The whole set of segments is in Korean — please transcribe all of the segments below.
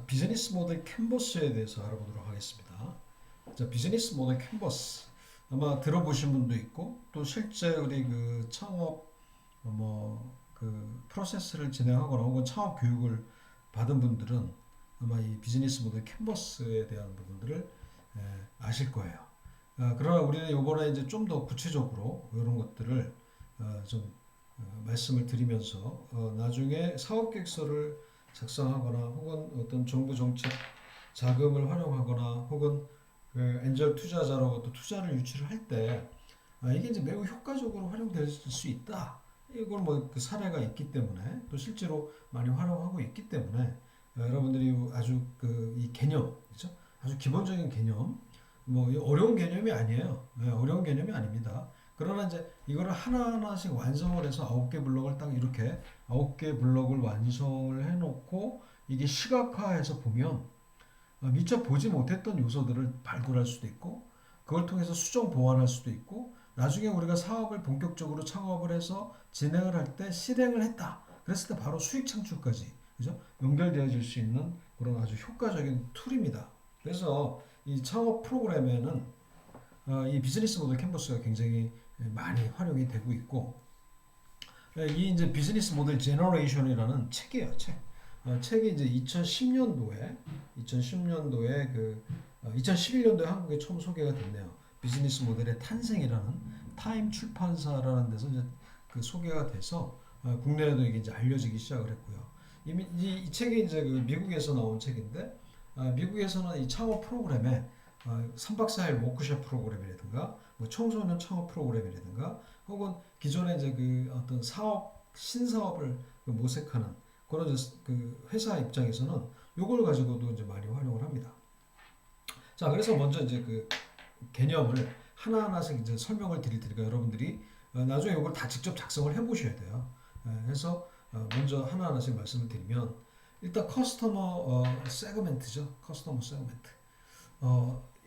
비즈니스 모델 캔버스에 대해서 알아보도록 하겠습니다. 자, 비즈니스 모델 캔버스 아마 들어보신 분도 있고 또 실제 우리 그 창업 그 프로세스를 진행하거나 혹은 창업 교육을 받은 분들은 아마 이 비즈니스 모델 캔버스에 대한 부분들을 아실 거예요. 그러나 우리는 이번에 이제 좀 더 구체적으로 이런 것들을 좀 말씀을 드리면서 나중에 사업계획서를 작성하거나 혹은 어떤 정부 정책 자금을 활용하거나 혹은 그 엔젤 투자자로부터 투자를 유치를 할 때 이게 이제 매우 효과적으로 활용될 수 있다. 이걸 뭐 그 사례가 있기 때문에 또 실제로 많이 활용하고 있기 때문에 여러분들이 아주 그 이 개념, 그렇죠? 아주 기본적인 개념, 뭐 어려운 개념이 아니에요. 어려운 개념이 아닙니다. 그러나 이제 이거를 하나하나씩 완성을 해서 9개 블록을 딱 이렇게 9개 블록을 완성을 해놓고 이게 시각화해서 보면 미처 보지 못했던 요소들을 발굴할 수도 있고 그걸 통해서 수정 보완할 수도 있고 나중에 우리가 사업을 본격적으로 창업을 해서 진행을 할 때 실행을 했다. 그랬을 때 바로 수익 창출까지 그죠? 연결되어질 수 있는 그런 아주 효과적인 툴입니다. 그래서 이 창업 프로그램에는 이 비즈니스 모델 캔버스가 굉장히 많이 활용이 되고 있고 이 이제 비즈니스 모델 제너레이션이라는 책이에요, 책. 책이 이제 2010년도에 그 2011년도에 한국에 처음 소개가 됐네요. 비즈니스 모델의 탄생이라는 타임 출판사라는 데서 이제 그 소개가 돼서 국내에도 이게 이제 알려지기 시작을 했고요. 이미 이 책이 이제 그 미국에서 나온 책인데 미국에서는 이 창업 프로그램에 3박 4일 워크숍 프로그램이라든가 뭐 청소년 창업 프로그램이라든가 혹은 기존에 이제 그 어떤 신사업을 모색하는 그런 그 회사 입장에서는 요걸 가지고도 이제 많이 활용을 합니다. 자, 그래서 먼저 이제 그 개념을 하나하나씩 이제 설명을 드릴 테니까 여러분들이 나중에 이걸 다 직접 작성을 해보셔야 돼요. 그래서 먼저 하나하나씩 말씀을 드리면 일단 커스터머 세그멘트죠. 커스터머 세그멘트.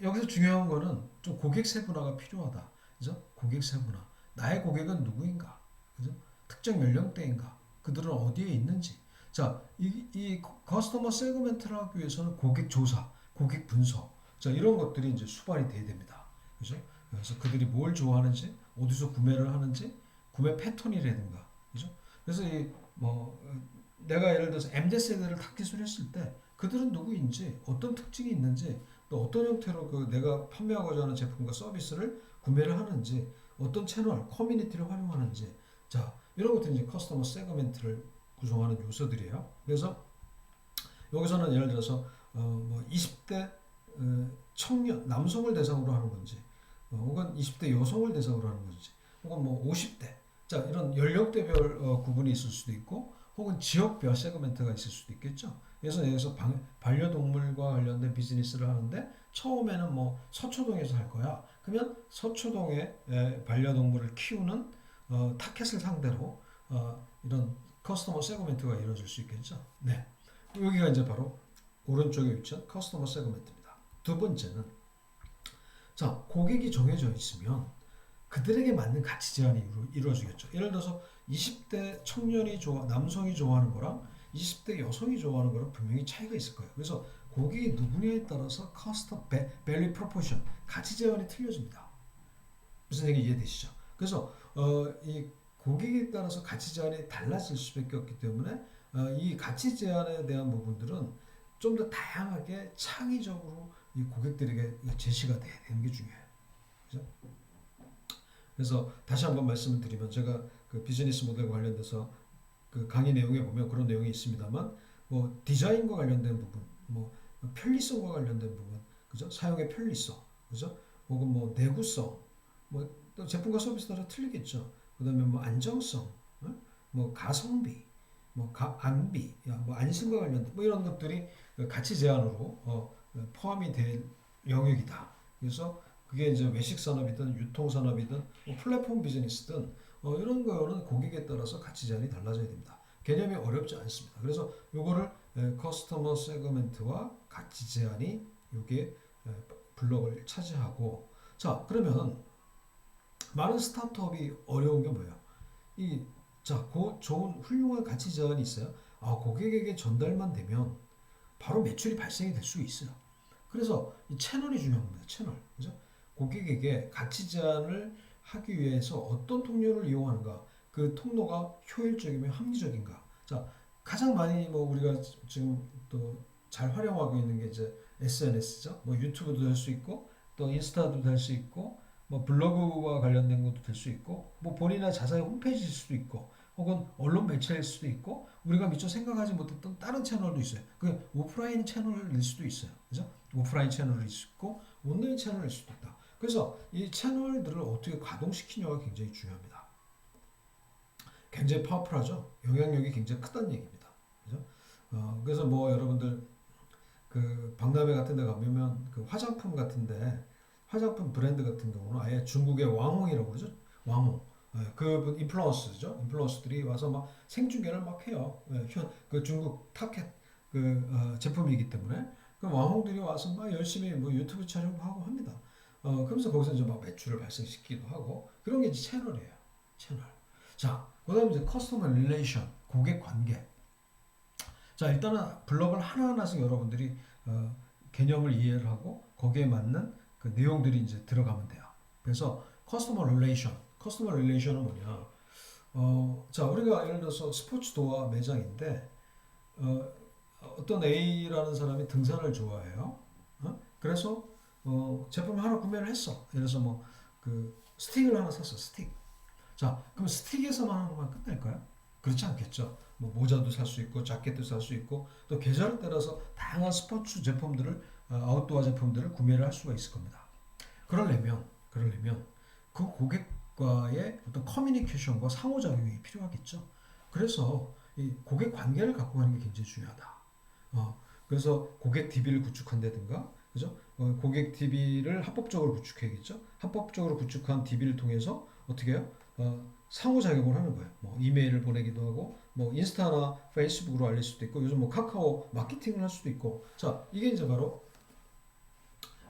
여기서 중요한 거는 좀 고객 세분화가 필요하다. 그죠? 고객 세분화. 나의 고객은 누구인가? 그죠? 특정 연령대인가? 그들은 어디에 있는지. 자, 이 커스터머 세그멘트를 하기 위해서는 고객 조사, 고객 분석. 자, 이런 것들이 이제 수반이 돼야 됩니다. 그죠? 그래서 그들이 뭘 좋아하는지, 어디서 구매를 하는지, 구매 패턴이라든가. 그죠? 그래서 내가 예를 들어서 MZ 세대를 타깃을 했을 때 그들은 누구인지, 어떤 특징이 있는지, 또 어떤 형태로 그 내가 판매하고자 하는 제품과 서비스를 구매를 하는지, 어떤 채널, 커뮤니티를 활용하는지, 자, 이런 것들이 이제 커스터머 세그멘트를 구성하는 요소들이에요. 그래서 여기서는 예를 들어서 20대 청년, 남성을 대상으로 하는 건지, 혹은 20대 여성을 대상으로 하는 건지, 혹은 뭐 50대, 자, 이런 연령대별 구분이 있을 수도 있고, 혹은 지역별 세그멘트가 있을 수도 있겠죠. 그래서 여기서 반려동물과 관련된 비즈니스를 하는데 처음에는 뭐 서초동에서 할 거야. 그러면 서초동에 반려동물을 키우는 타켓을 상대로 이런 커스터머 세그멘트가 이루어질 수 있겠죠. 네, 여기가 이제 바로 오른쪽에 위치한 커스터머 세그멘트입니다. 두 번째는 자, 고객이 정해져 있으면 그들에게 맞는 가치 제한이 이루어지겠죠. 예를 들어서 20대 청년이 남성이 좋아하는 거랑 20대 여성이 좋아하는 거랑 분명히 차이가 있을 거예요. 그래서 고객이 누구냐에 따라서 커스텀 밸류 프로포션 가치 제한이 틀려집니다. 무슨 얘기 이해되시죠? 그래서 이 고객에 따라서 가치 제한이 달라질 수밖에 없기 때문에 이 가치 제한에 대한 부분들은 좀 더 다양하게 창의적으로 이 고객들에게 제시가 돼야 되는 게 중요해요. 그죠? 그래서 다시 한번 말씀을 드리면 제가 그 비즈니스 모델 관련돼서 그 강의 내용에 보면 그런 내용이 있습니다만 뭐 디자인과 관련된 부분, 뭐 편리성과 관련된 부분, 그죠? 사용의 편리성, 그죠? 혹은 뭐 내구성, 뭐 또 제품과 서비스 따라 틀리겠죠. 그다음에 뭐 안정성, 뭐 가성비, 뭐 안비, 뭐 안심과 관련된 뭐 이런 것들이 가치 제한으로 포함이 될 영역이다. 그래서 그게 이제 외식 산업이든 유통 산업이든 뭐 플랫폼 비즈니스든 이런 거는 고객에 따라서 가치 제한이 달라져야 됩니다. 개념이 어렵지 않습니다. 그래서 요거를 커스터머 세그멘트와 가치 제한이 요게 블록을 차지하고 자 그러면 많은 스타트업이 어려운 게 뭐예요? 좋은 훌륭한 가치 제한이 있어요. 고객에게 전달만 되면 바로 매출이 발생이 될 수 있어요. 그래서 이 채널이 중요한 겁니다. 채널. 그죠? 고객에게 가치 제안을 하기 위해서 어떤 통로를 이용하는가, 그 통로가 효율적이며 합리적인가. 자, 가장 많이 뭐 우리가 지금 또 잘 활용하고 있는 게 이제 SNS죠. 뭐 유튜브도 될 수 있고, 또 인스타도 될 수 있고, 뭐 블로그와 관련된 것도 될 수 있고, 뭐 본인의 자사의 홈페이지일 수도 있고, 혹은 언론 매체일 수도 있고, 우리가 미처 생각하지 못했던 다른 채널도 있어요. 그 오프라인 채널일 수도 있어요. 그죠? 오프라인 채널일 수 있고, 온라인 채널일 수도 있다. 그래서 이 채널들을 어떻게 가동시키냐가 굉장히 중요합니다. 굉장히 파워풀하죠. 영향력이 굉장히 크다는 얘기입니다. 그죠? 그래서 뭐 여러분들 그 박람회 같은 데 가보면 그 화장품 같은데 화장품 브랜드 같은 경우는 아예 중국의 왕홍이라고 그러죠. 왕홍. 그분 인플루언서죠. 인플루언서들이 와서 막 생중계를 막 해요. 그 중국 타켓 제품이기 때문에 그 왕홍들이 와서 막 열심히 뭐 유튜브 촬영하고 합니다. 그러면서 거기서 이제 막 매출을 발생시키기도 하고 그런 게 이제 채널이에요. 채널. 자, 그다음에 이제 커스터머 릴레이션, 고객 관계. 자, 일단은 블록을 하나하나씩 여러분들이 개념을 이해를 하고 거기에 맞는 그 내용들이 이제 들어가면 돼요. 그래서 커스터머 릴레이션은 뭐냐? 자, 우리가 예를 들어서 스포츠 도어 매장인데 어떤 A라는 사람이 등산을 좋아해요. 그래서 제품을 하나 구매를 했어. 예를 들어서 뭐 그 스틱을 하나 샀어. 스틱. 자, 그럼 스틱에서만 하는 것만 끝날까요? 그렇지 않겠죠. 뭐 모자도 살 수 있고 자켓도 살 수 있고 또 계절에 따라서 다양한 스포츠 제품들을 아웃도어 제품들을 구매를 할 수가 있을 겁니다. 그러려면 그 고객과의 어떤 커뮤니케이션과 상호작용이 필요하겠죠. 그래서 이 고객 관계를 갖고 가는 게 굉장히 중요하다. 그래서 고객 DB를 구축한다든가, 그죠? 고객 DB를 합법적으로 구축해야겠죠. 합법적으로 구축한 DB를 통해서 어떻게 해요? 상호작용을 하는 거예요. 뭐 이메일을 보내기도 하고, 뭐 인스타나 페이스북으로 알릴 수도 있고, 요즘 뭐 카카오 마케팅을 할 수도 있고. 자, 이게 이제 바로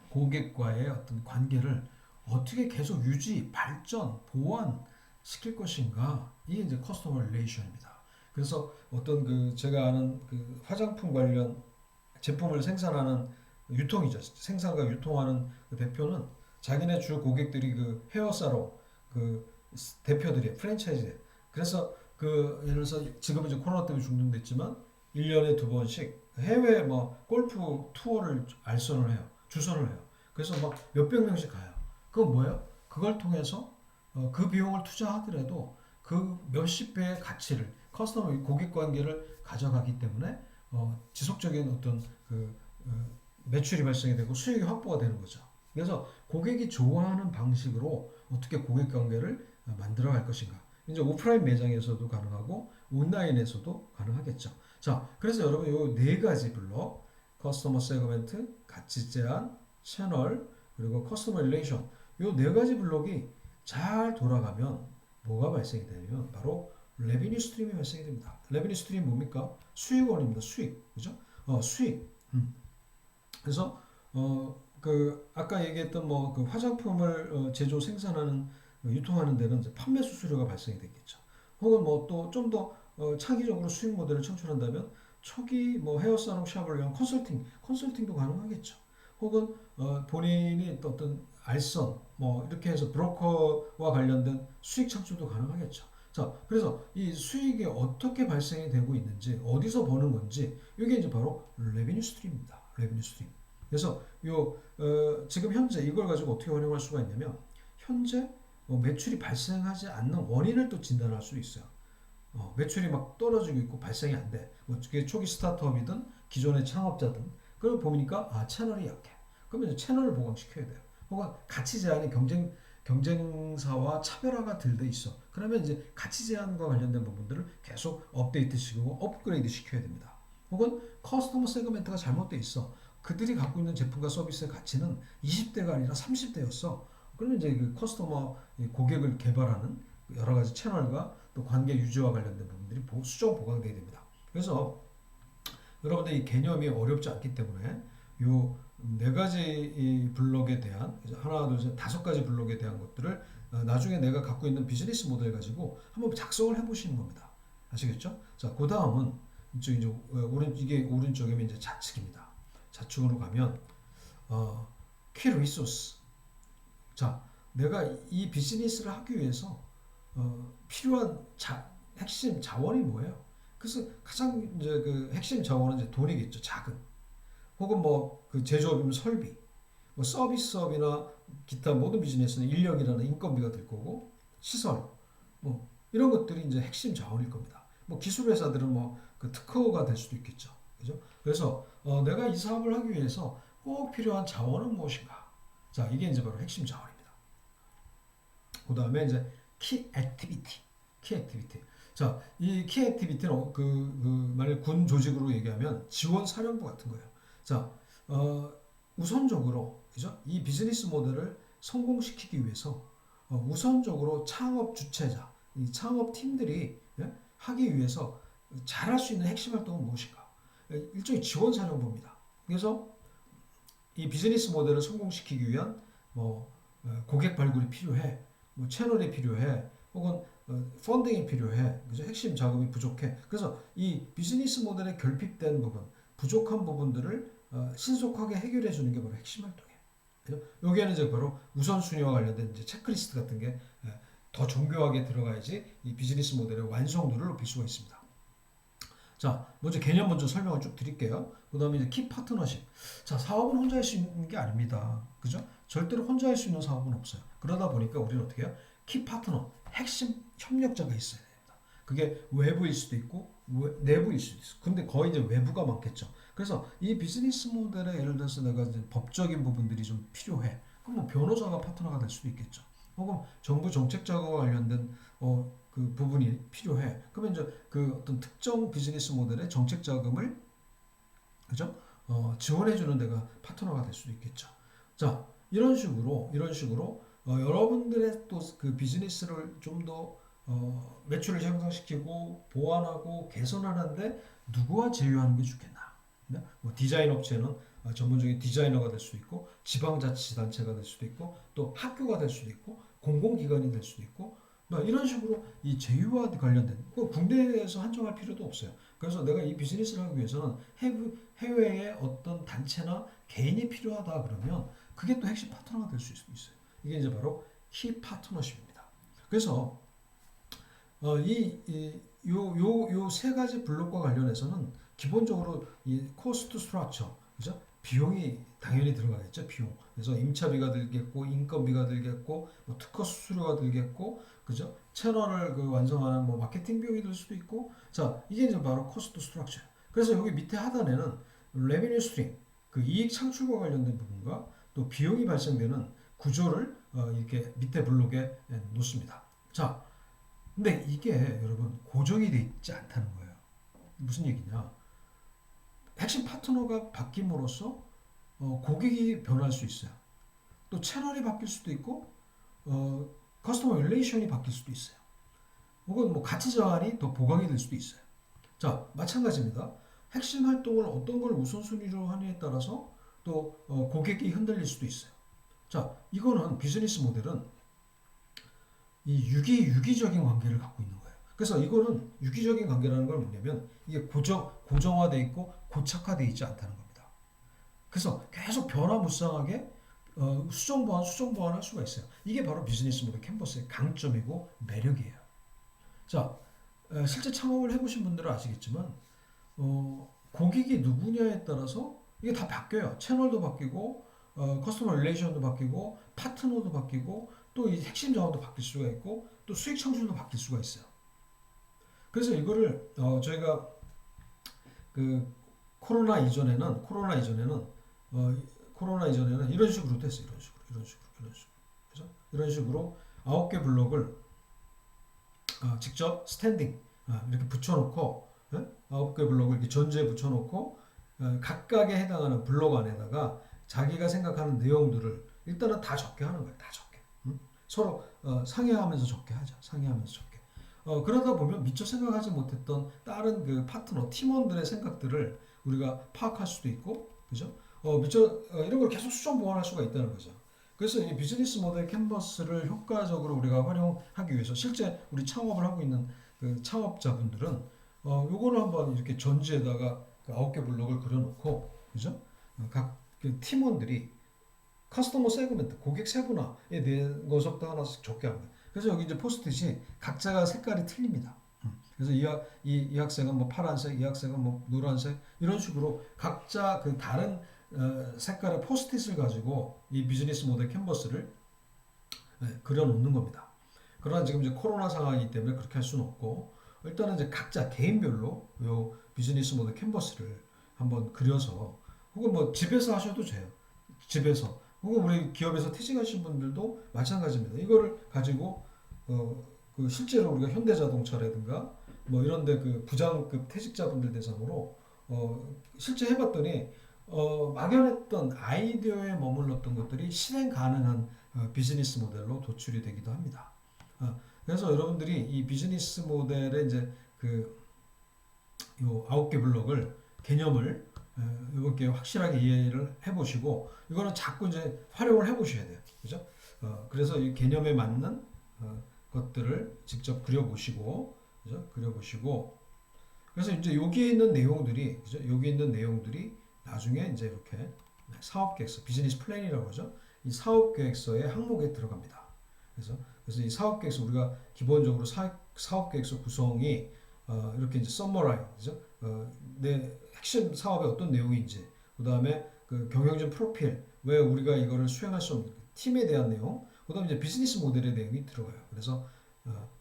고객과의 어떤 관계를 어떻게 계속 유지, 발전, 보완 시킬 것인가. 이게 이제 커스터머 릴레이션입니다. 그래서 어떤 그 제가 아는 그 화장품 관련 제품을 생산하는 유통이죠. 생산과 유통하는 그 대표는 자기네 주 고객들이 그 헤어사롱 그 대표들이 프랜차이즈. 그래서 그 예를 들어서 지금 이제 코로나 때문에 중단됐지만 1년에 두 번씩 해외 뭐 골프 투어를 알선을 해요. 주선을 해요. 그래서 막 몇백 명씩 가요. 그건 뭐예요? 그걸 통해서 그 비용을 투자하더라도 그 몇십 배의 가치를 커스터머 고객 관계를 가져가기 때문에 지속적인 어떤 그 매출이 발생이 되고 수익이 확보가 되는 거죠. 그래서 고객이 좋아하는 방식으로 어떻게 고객 관계를 만들어 갈 것인가. 이제 오프라인 매장에서도 가능하고 온라인에서도 가능하겠죠. 자, 그래서 여러분 요 네 가지 블록, 커스터머 세그멘트, 가치 제한, 채널, 그리고 커스터머 릴레이션, 요 네 가지 블록이 잘 돌아가면 뭐가 발생이 되냐면 바로 레비뉴 스트림이 발생이 됩니다. 레비뉴 스트림이 뭡니까? 수익원입니다. 수익, 그죠? 수익. 그래서 그 아까 얘기했던 뭐 그 화장품을 제조 생산하는 유통하는 데는 이제 판매 수수료가 발생이 되겠죠. 혹은 뭐 또 좀 더 창의적으로 수익 모델을 창출한다면 초기 뭐 헤어사롱 샵을 위한 컨설팅도 가능하겠죠. 혹은 본인이 또 어떤 알선 뭐 이렇게 해서 브로커와 관련된 수익 창출도 가능하겠죠. 자, 그래서 이 수익이 어떻게 발생이 되고 있는지, 어디서 버는 건지, 이게 이제 바로 레비뉴 스트림입니다. 레비뉴 스트림. 그래서 지금 현재 이걸 가지고 어떻게 활용할 수가 있냐면, 현재 매출이 발생하지 않는 원인을 또 진단할 수 있어요. 매출이 막 떨어지고 있고 발생이 안 돼. 뭐 그게 초기 스타트업이든 기존의 창업자든, 그걸 보니까 채널이 약해. 그러면 이제 채널을 보강시켜야 돼요. 혹은 가치 제한이 경쟁사와 차별화가 덜 돼 있어. 그러면 이제 가치 제한과 관련된 부분들을 계속 업데이트 시키고 업그레이드 시켜야 됩니다. 혹은 커스터머 세그멘트가 잘못돼 있어. 그들이 갖고 있는 제품과 서비스의 가치는 20대가 아니라 30대였어. 그러면 이제 그 커스터머 고객을 개발하는 여러 가지 채널과 또 관계 유지와 관련된 부분들이 수정 보강돼야 됩니다. 그래서 여러분들 이 개념이 어렵지 않기 때문에 요 네 가지 이 블록에 대한 하나 둘셋 다섯 가지 블록에 대한 것들을 나중에 내가 갖고 있는 비즈니스 모델 가지고 한번 작성을 해보시는 겁니다. 아시겠죠? 자, 그 다음은 이쪽 이제 이게 오른쪽이면 이제 좌측입니다. 좌측으로 가면 key resource. 자, 내가 이 비즈니스를 하기 위해서 필요한 핵심 자원이 뭐예요? 그래서 가장 이제 그 핵심 자원은 이제 돈이겠죠. 자금. 혹은 뭐 그 제조업이면 설비, 뭐 서비스업이나 기타 모든 비즈니스는 인력이라는 인건비가 들 거고 시설, 뭐 이런 것들이 이제 핵심 자원일 겁니다. 뭐 기술 회사들은 뭐 그 특허가 될 수도 있겠죠. 그죠? 그래서 내가 이 사업을 하기 위해서 꼭 필요한 자원은 무엇인가? 자, 이게 이제 바로 핵심 자원입니다. 그 다음에 이제 키 액티비티. 키 액티비티. 자, 이 키 액티비티는 만약 군 조직으로 얘기하면 지원 사령부 같은 거예요. 자, 우선적으로 그죠? 이 비즈니스 모델을 성공시키기 위해서 우선적으로 창업 주체자, 이 창업 팀들이 예? 하기 위해서 잘할 수 있는 핵심 활동은 무엇인가? 일종의 지원 사령부입니다. 그래서 이 비즈니스 모델을 성공시키기 위한 뭐 고객 발굴이 필요해, 뭐 채널이 필요해, 혹은 펀딩이 필요해, 그죠? 핵심 자금이 부족해. 그래서 이 비즈니스 모델에 결핍된 부분, 부족한 부분들을 신속하게 해결해 주는 게 바로 핵심 활동이에요. 그죠? 여기에는 이제 바로 우선순위와 관련된 이제 체크리스트 같은 게 더 정교하게 들어가야지 이 비즈니스 모델의 완성도를 높일 수가 있습니다. 자, 먼저 개념 먼저 설명을 쭉 드릴게요. 그 다음에 이제 키 파트너십. 자, 사업은 혼자 할 수 있는 게 아닙니다. 그죠? 절대로 혼자 할 수 있는 사업은 없어요. 그러다 보니까 우리는 어떻게 해요? 키 파트너, 핵심 협력자가 있어야 됩니다. 그게 외부일 수도 있고, 내부일 수도 있어. 근데 거의 이제 외부가 많겠죠. 그래서 이 비즈니스 모델에 예를 들어서 내가 이제 법적인 부분들이 좀 필요해. 그럼 뭐 변호사가 파트너가 될 수도 있겠죠. 혹은 정부 정책자와 관련된 그 부분이 필요해. 그러면 이제 그 어떤 특정 비즈니스 모델의 정책 자금을 그죠? 지원해 주는 데가 파트너가 될 수도 있겠죠. 자, 이런 식으로 여러분들의 또 그 비즈니스를 좀 더 매출을 향상시키고 보완하고 개선하는데 누구와 제휴하는 게 좋겠나? 네? 뭐 디자인 업체는 전문적인 디자이너가 될 수도 있고 지방자치단체가 될 수도 있고 또 학교가 될 수도 있고 공공기관이 될 수도 있고 뭐 이런 식으로 이 제휴와 관련된 국내에서 한정할 필요도 없어요. 그래서 내가 이 비즈니스를 하기 위해서는 해외의 어떤 단체나 개인이 필요하다 그러면 그게 또 핵심 파트너가 될 수 있어요. 이게 이제 바로 키 파트너십입니다. 그래서 요 세 가지 블록과 관련해서는 기본적으로 이 코스트 스트럭처, 그죠? 비용이 당연히 들어가겠죠, 비용. 그래서 임차비가 들겠고, 인건비가 들겠고, 뭐 특허 수수료가 들겠고, 그죠? 채널을 그 완성하는 뭐 마케팅 비용이 들 수도 있고, 자, 이게 이제 바로 코스트 스트럭처. 그래서 여기 밑에 하단에는 레베뉴 스트림, 그 이익 창출과 관련된 부분과 또 비용이 발생되는 구조를 이렇게 밑에 블록에 놓습니다. 자, 근데 이게 여러분 고정이 돼 있지 않다는 거예요. 무슨 얘기냐? 핵심 파트너가 바뀜으로써 고객이 변할 수 있어요. 또 채널이 바뀔 수도 있고 커스터머 릴레이션이 바뀔 수도 있어요. 혹은 뭐 가치 자산이 더 보강이 될 수도 있어요. 자, 마찬가지입니다. 핵심 활동을 어떤 걸 우선순위로 하느냐에 따라서 또 고객이 흔들릴 수도 있어요. 자, 이거는 비즈니스 모델은 이 유기적인 관계를 갖고 있는 거예요. 그래서 이거는 유기적인 관계라는 걸 뭐냐면 이게 고정화돼 있고 고착화돼 있지 않다는 겁니다. 그래서 계속 변화무쌍하게 수정 보완 할 수가 있어요. 이게 바로 비즈니스 모델 캔버스의 강점이고 매력이에요. 자, 실제 창업을 해보신 분들은 아시겠지만 고객이 누구냐에 따라서 이게 다 바뀌어요. 채널도 바뀌고 커스터머 릴레이션도 바뀌고 파트너도 바뀌고 또 이 핵심 자원도 바뀔 수가 있고 또 수익 창출도 바뀔 수가 있어요. 그래서 이거를 저희가 그 코로나 이전에는 이런 식으로 됐어요. 그래서 이런 식으로 9개 블록을 직접 스탠딩 이렇게 붙여놓고 9개 블록을 이렇게 전제에 붙여놓고 각각에 해당하는 블록 안에다가 자기가 생각하는 내용들을 일단은 다 적게 하는 거예요. 다 적게. 서로 상의하면서 적게 하자. 상의하면서 적게. 그러다 보면 미처 생각하지 못했던 다른 그 파트너, 팀원들의 생각들을 우리가 파악할 수도 있고, 그죠? 미처 이런 걸 계속 수정 보완할 수가 있다는 거죠. 그래서 이 비즈니스 모델 캔버스를 효과적으로 우리가 활용하기 위해서 실제 우리 창업을 하고 있는 그 창업자분들은 요거를 한번 이렇게 전지에다가 그 9개 블록을 그려놓고, 그죠? 각그 팀원들이 커스터머 세그멘트, 고객 세분화에 대한 것부터 하나씩 적게 합니다. 그래서 여기 이제 포스트잇이 각자가 색깔이 틀립니다. 그래서 이 학생은 뭐 파란색, 이 학생은 뭐 노란색 이런 식으로 각자 그 다른 색깔의 포스트잇을 가지고 이 비즈니스 모델 캔버스를 그려놓는 겁니다. 그러나 지금 이제 코로나 상황이기 때문에 그렇게 할 수는 없고 일단은 이제 각자 개인별로 요 비즈니스 모델 캔버스를 한번 그려서 혹은 뭐 집에서 하셔도 돼요. 집에서 혹은 우리 기업에서 퇴직하신 분들도 마찬가지입니다. 이거를 가지고 그 실제로 우리가 현대자동차라든가 뭐 이런데 그 부장급 퇴직자분들 대상으로 실제 해봤더니 막연했던 아이디어에 머물렀던 것들이 실행 가능한 비즈니스 모델로 도출이 되기도 합니다. 그래서 여러분들이 이 비즈니스 모델의 이제 그 요 9개 블록을 개념을 이렇게 확실하게 이해를 해보시고 이거는 자꾸 이제 활용을 해보셔야 돼요. 그죠? 그래서 이 개념에 맞는 것들을 직접 그려보시고, 그죠? 그려보시고, 그래서 이제 여기에 있는 내용들이, 그죠? 여기 있는 내용들이 나중에 이제 이렇게 사업계획서, 비즈니스 플랜이라고 하죠. 이 사업계획서의 항목에 들어갑니다. 그래서 이 사업계획서 우리가 기본적으로 사업계획서 구성이 이렇게 이제 서머라이, 그죠? 내 핵심 사업의 어떤 내용인지, 그 다음에 그 경영진 프로필, 왜 우리가 이거를 수행할 수 없는 팀에 대한 내용, 그 다음에 이제 비즈니스 모델의 내용이 들어가요. 그래서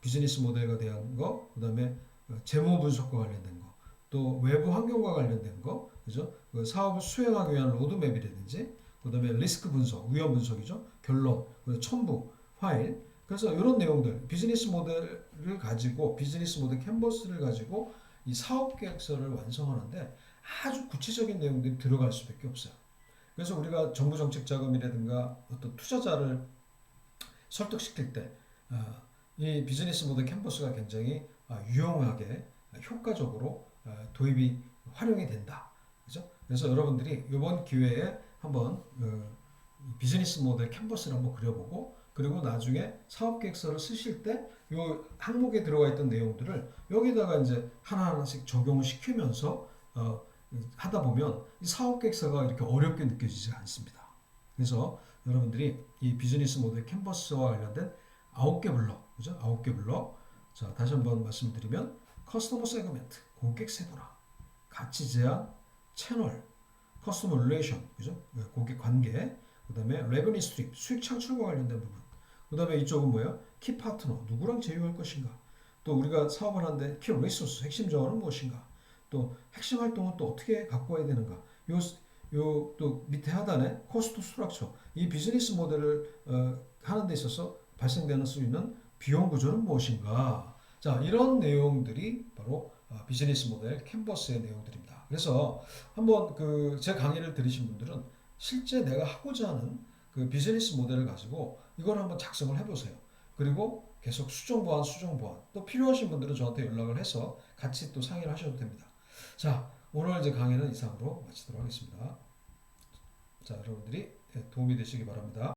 비즈니스 모델에 대한 거, 그 다음에 재무 분석과 관련된 거, 또 외부 환경과 관련된 거, 그죠? 그 사업을 수행하기 위한 로드맵이라든지, 그 다음에 리스크 분석, 위험 분석이죠. 결론, 첨부, 파일. 그래서 이런 내용들, 비즈니스 모델을 가지고, 비즈니스 모델 캔버스를 가지고 이 사업 계획서를 완성하는데 아주 구체적인 내용들이 들어갈 수밖에 없어요. 그래서 우리가 정부 정책 자금이라든가 어떤 투자자를 설득시킬 때, 이 비즈니스 모델 캔버스가 굉장히 유용하게, 효과적으로 도입이 활용이 된다. 그죠? 그래서 여러분들이 이번 기회에 한번 비즈니스 모델 캔버스를 한번 그려보고 그리고 나중에 사업계획서를 쓰실 때 이 항목에 들어가 있던 내용들을 여기다가 이제 하나하나씩 적용을 시키면서 하다 보면 이 사업계획서가 이렇게 어렵게 느껴지지 않습니다. 그래서 여러분들이 이 비즈니스 모델 캔버스와 관련된 9개 블록, 그죠? 9개 블록. 자, 다시 한번 말씀드리면 커스터머 세그멘트, 고객 세분화, 가치 제한, 채널, 커스터머 릴레이션, 그죠? 고객 관계, 그다음에 레버니 스트립, 수익 창출과 관련된 부분. 그다음에 이쪽은 뭐예요? 키 파트너, 누구랑 제휴할 것인가? 또 우리가 사업을 하는데 키 리소스, 핵심 자원은 무엇인가? 또 핵심 활동은 또 어떻게 갖고 와야 되는가? 요 또 밑에 하단에 코스트 스트럭처, 이 비즈니스 모델을 하는 데 있어서 발생되는 수 있는 비용 구조는 무엇인가? 자, 이런 내용들이 바로 비즈니스 모델 캔버스의 내용들입니다. 그래서 한번 그 제 강의를 들으신 분들은 실제 내가 하고자 하는 그 비즈니스 모델을 가지고 이걸 한번 작성을 해보세요. 그리고 계속 수정 보완, 수정 보완. 또 필요하신 분들은 저한테 연락을 해서 같이 또 상의를 하셔도 됩니다. 자, 오늘 이제 강의는 이상으로 마치도록 하겠습니다. 자, 여러분들이 도움이 되시기 바랍니다.